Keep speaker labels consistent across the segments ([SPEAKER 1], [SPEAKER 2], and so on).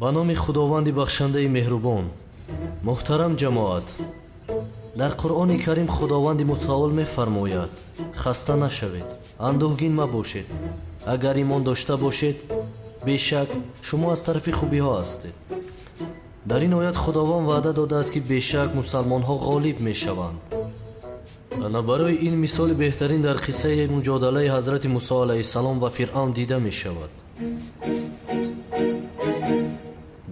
[SPEAKER 1] ба номи худованди бахшандаи меҳрубон. муҳтарам ҷамоат, дар қуръони карим худованди мутаол мефармояд: хаста нашавед, андӯҳгин мабошед. агар имон дошта бошед, бешак шумо аз тарафи хубиҳо ҳастед. дар ин оят худованд ваъда додааст ки бешак мусалмонҳо ғолиб мешаванд. ана барои ин мисоли беҳтарин дар қиссаи муҷодалаи ҳазрати мусо алайҳиссалом ва фиръавн дида мешавад.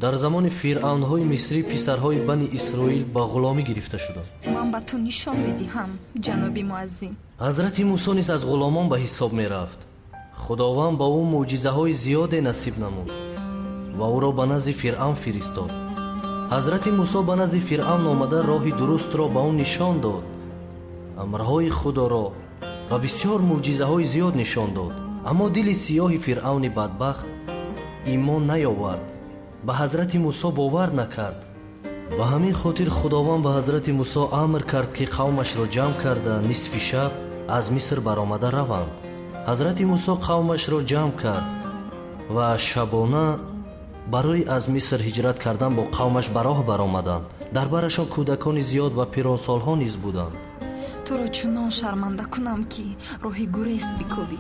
[SPEAKER 1] дар замони фиръавнҳои мисрӣ писарҳои бани исроил ба ғуломӣ гирифта шуданд.
[SPEAKER 2] ман ба ту нишон медиҳам, ҷаноби муаззин.
[SPEAKER 1] ҳазрати мусо низ аз ғуломон ба ҳисоб мерафт. худованд ба ӯ мӯъҷизаҳои зиёде насиб намуд ва ӯро ба назди фиръавн фиристод. ҳазрати мусо ба назди фиръавн омада роҳи дурустро ба ӯ нишон дод, амрҳои худоро ва бисёр мӯъҷизаҳои зиёд нишон дод. аммо дили сиёҳи фиръавни бадбахт имон наёвард, ба ҳазрати мусо бовар накард. ба ҳамин хотир худованд ба ҳазрати мусо амр кард ки қавмашро ҷамъ карда нисфи шаб аз миср баромада раванд. ҳазрати мусо қавмашро ҷамъ кард ва шабона барои аз миср ҳиҷрат кардан бо қавмаш ба роҳ баромаданд. дар барашон кӯдакони зиёд ва пиронсолҳо низ буданд.
[SPEAKER 2] туро чунон шарманда кунам ки роҳи гурез бикӯбӣ.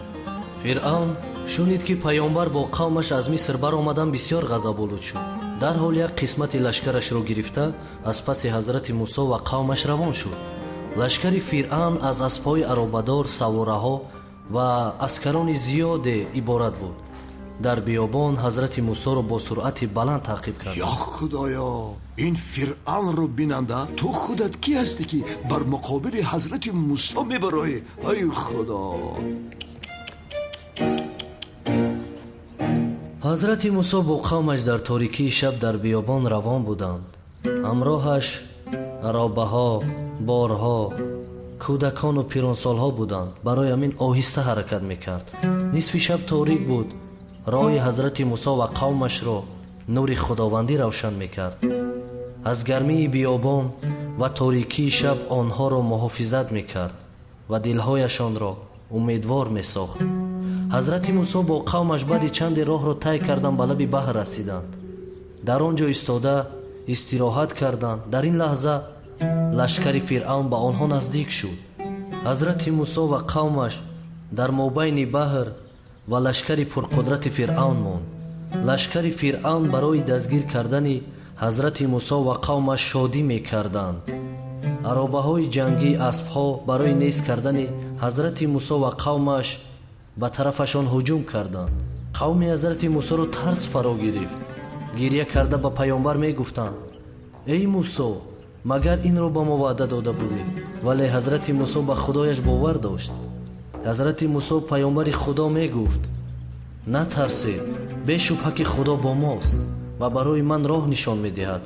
[SPEAKER 1] фиръавн шунид ки паёмбар бо қавмаш аз миср баромадан бисёр ғазаболуд шуд. дарҳол як қисмати лашкарашро гирифта аз паси ҳазрати мусо ва қавмаш равон шуд. лашкари фиръавн аз аспҳои аробадор, савораҳо ва аскарони зиёде иборат буд. дар биёбон ҳазрати мусоро бо суръати баланд таъқиб кард.
[SPEAKER 3] я худоё, ин фиръавнро бинанда ту худат кӣ ҳастӣ ки бар муқобили ҳазрати мусо мебароӣ? ай худо!
[SPEAKER 1] ҳазрати мусо бо қавмаш дар торикии шаб дар биёбон равон буданд. ҳамроҳаш аробаҳо, борҳо, кӯдакону пиронсолҳо буданд. барои ҳамин оҳиста ҳаракат мекард. нисфи шаб торик буд. роҳи ҳазрати мусо ва қавмашро нури худовандӣ равшан мекард. аз гармии биёбон ва торикии шаб онҳоро муҳофизат мекард ва дилҳояшонро умедвор месохт. ҳазрати мусо бо қавмаш баъди чанде роҳро тай кардан ба лаби баҳр расиданд. дар он ҷо истода истироҳат карданд. дар ин лаҳза лашкари фиръавн ба онҳо наздик шуд. ҳазрати мусо ва қавмаш дар мобайни баҳр ва лашкари пурқудрати фиръавн монд. лашкари фиръавн барои дастгир кардани ҳазрати мусо ва қавмаш шодӣ мекарданд. аробаҳои ҷангӣ, аспҳо барои нест кардани ҳазрати мусо ва қавмаш ба тарафашон ҳуҷум карданд. қавми ҳазрати мусоро тарс фаро гирифт. гирья карда ба паёмбар мегуфтанд: эй мусо, магар инро ба мо ваъда дода будӣ? вале ҳазрати мусо ба худояш бовар дошт. ҳазрати мусо паёмбари худо мегуфт: натарсед, бешубҳа ки худо бо мост ва барои ман роҳ нишон медиҳад.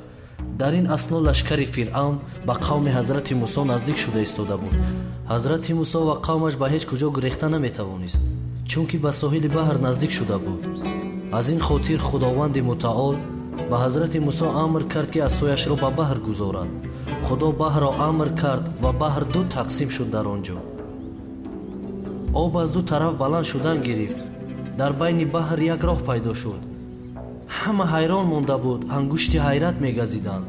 [SPEAKER 1] дар ин асно лашкари фиръавн ба қавми ҳазрати мусо наздик шуда истода буд. ҳазрати мусо ва қавмаш ба ҳеҷ куҷо гурехта наметавонист, чунки ба соҳили баҳр наздик шуда буд. аз ин хотир худованди мутаол ба ҳазрати мусо амр кард ки асояшро ба баҳр гузорад. худо баҳрро амр кард ва баҳр ду тақсим шуд. дар он ҷо об аз ду тараф баланд шудан гирифт. дар байни баҳр як роҳ пайдо шуд. ҳама ҳайрон монда буд, ангушти ҳайрат мегазиданд.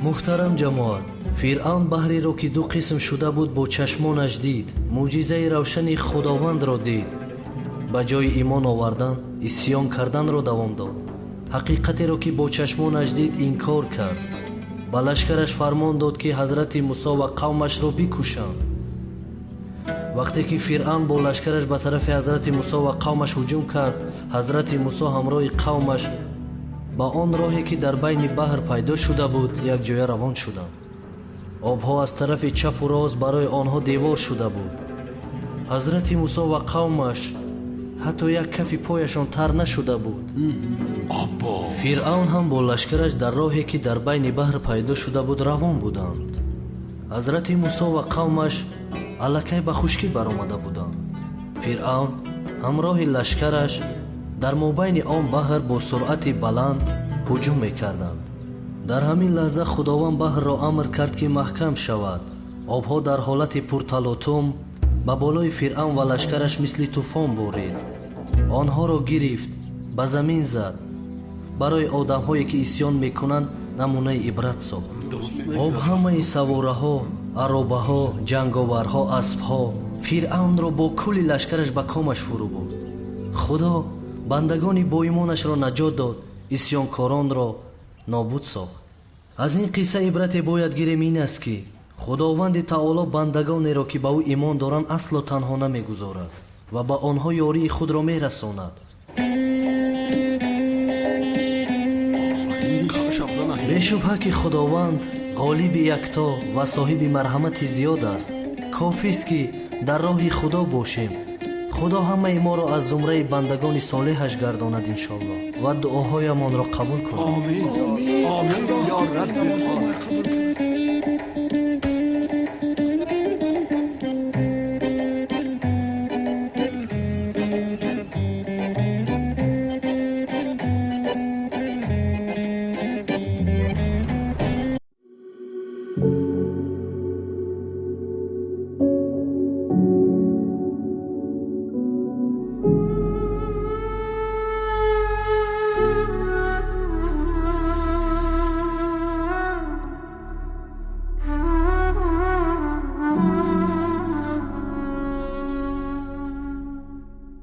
[SPEAKER 1] муҳтарам ҷамоат, фиръавн баҳреро ки ду қисм шуда буд бо чашмонаш дид. мӯъҷизаи равшани худовандро дид. ба ҷои имон овардан исьён карданро давом дод. ҳақиқатеро ки бо чашмонаш дид инкор кард. ба лашкараш фармон дод ки ҳазрати мусо ва қавмашро бикушанд. вақте ки фиръавн бо лашкараш ба тарафи ҳазрати мусо ва қавмаш ҳуҷум кард, ҳазрати мусо ҳамроҳи қавмаш ба он роҳе ки дар байни баҳр пайдо шуда буд якҷоя равон шуданд. обҳо аз тарафи чапу рост барои онҳо девор шуда буд. ҳазрати мусо ва қавмаш ҳатто як кафи пояшон тар нашуда буд. фиръавн ҳам бо лашкараш дар роҳе ки дар байни баҳр пайдо шуда буд равон буданд. ҳазрати мусо ва қавмаш аллакай ба хушкӣ баромада буданд. фиръавн ҳамроҳи лашкараш дар мобайни он баҳр бо суръати баланд ҳуҷум мекарданд. дар ҳамин лаҳза худованд баҳрро амр кард ки маҳкам шавад. обҳо дар ҳолати пурталотум ба болои фиръавн ва лашкараш мисли тӯфон борид. онҳоро гирифт, ба замин зад барои одамҳое ки исьён мекунанд намунаи ибрат сохт. об ҳамаи савораҳо, аробаҳо, ҷанговарҳо, аспҳо фиръавнро бо кулли лашкараш ба комаш фурӯ бурд. худо бандагони боимонашро наҷот дод, исьёнкоронро нобуд сохт. аз ин қисса ибрате бояд гирем ин аст ки худованди таоло бандагонеро ки ба ӯ имон доранд асло танҳо намегузорад ва ба онҳо ёрии худро мерасонад. бешубҳа ки худованд ғолиби якто ва соҳиби марҳамати зиёд аст. кофист ки дар роҳи худо бошем. худо ҳамаи моро аз зумраи бандагони солеҳаш гардонад иншоалло ва дуоҳоямонро қабул кунад.
[SPEAKER 3] آمین. آمین. یا رب.